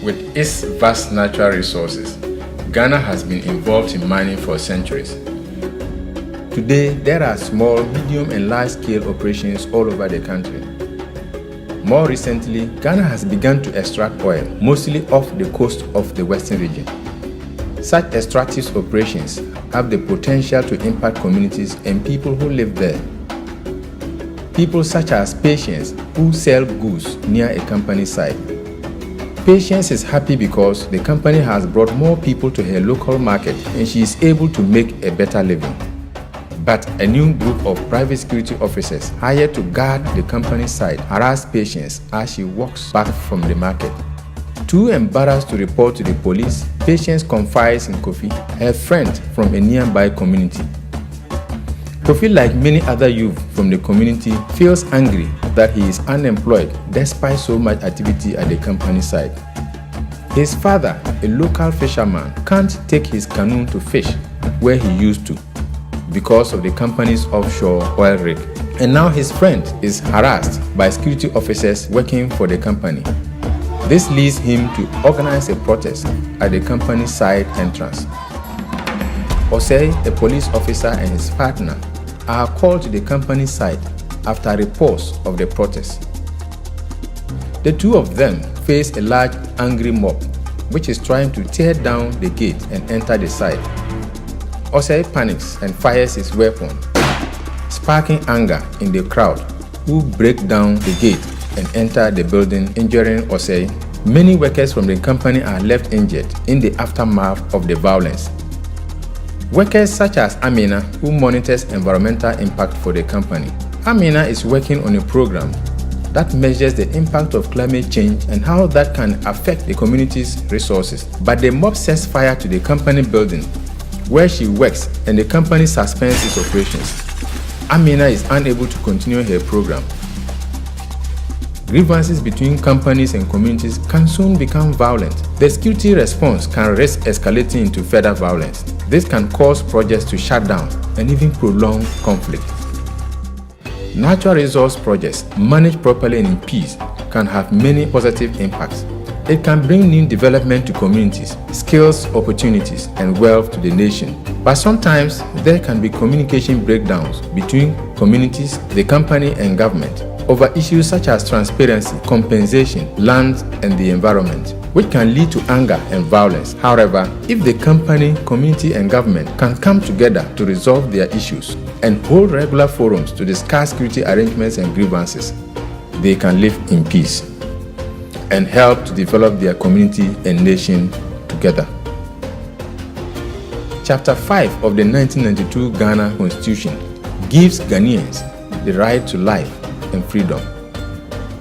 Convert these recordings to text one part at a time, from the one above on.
With its vast natural resources, Ghana has been involved in mining for centuries. Today, there are small, medium and large-scale operations all over the country. More recently, Ghana has begun to extract oil, mostly off the coast of the Western region. Such extractive operations have the potential to impact communities and people who live there. People such as Patience, who sell goods near a company site. Patience is happy because the company has brought more people to her local market and she is able to make a better living. But a new group of private security officers hired to guard the company site harass Patience as she walks back from the market. Too embarrassed to report to the police, Patience confides in Kofi, her friend from a nearby community. Kofi, like many other youth from the community, feels angry that he is unemployed despite so much activity at the company site. His father, a local fisherman, can't take his canoe to fish where he used to because of the company's offshore oil rig. And now his friend is harassed by security officers working for the company. This leads him to organize a protest at the company's site entrance. Osei, a police officer, and his partner are called to the company site after reports of the protest. The two of them face a large angry mob which is trying to tear down the gate and enter the site. Osei panics and fires his weapon, sparking anger in the crowd, who break down the gate and enter the building, injuring Osei. Many workers from the company are left injured in the aftermath of the violence. Workers such as Amina, who monitors environmental impact for the company. Amina is working on a program that measures the impact of climate change and how that can affect the community's resources. But the mob sets fire to the company building where she works and the company suspends its operations. Amina is unable to continue her program. Grievances between companies and communities can soon become violent. The security response can risk escalating into further violence. This can cause projects to shut down and even prolong conflict. Natural resource projects managed properly and in peace can have many positive impacts. It can bring new development to communities, skills, opportunities, and wealth to the nation. But sometimes there can be communication breakdowns between communities, the company, and government over issues such as transparency, compensation, land, and the environment, which can lead to anger and violence. However, if the company, community, and government can come together to resolve their issues and hold regular forums to discuss security arrangements and grievances, they can live in peace and help to develop their community and nation together. Chapter 5 of the 1992 Ghana Constitution gives Ghanaians the right to life and freedom.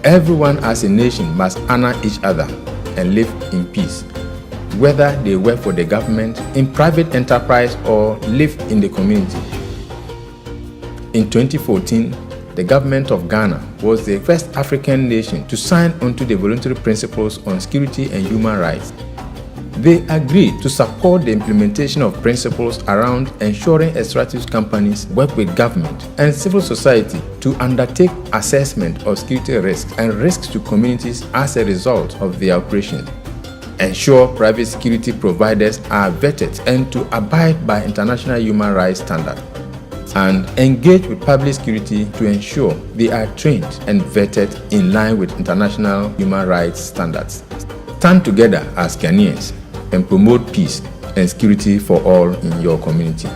Everyone as a nation must honor each other and live in peace, whether they work for the government, in private enterprise, or live in the community. In 2014, the government of Ghana was the first African nation to sign onto the voluntary principles on security and human rights. They agreed to support the implementation of principles around ensuring extractive companies work with government and civil society to undertake assessment of security risks and risks to communities as a result of their operations, ensure private security providers are vetted and to abide by international human rights standards, and engage with public security to ensure they are trained and vetted in line with international human rights standards. Stand together as Ghanaians and promote peace and security for all in your community.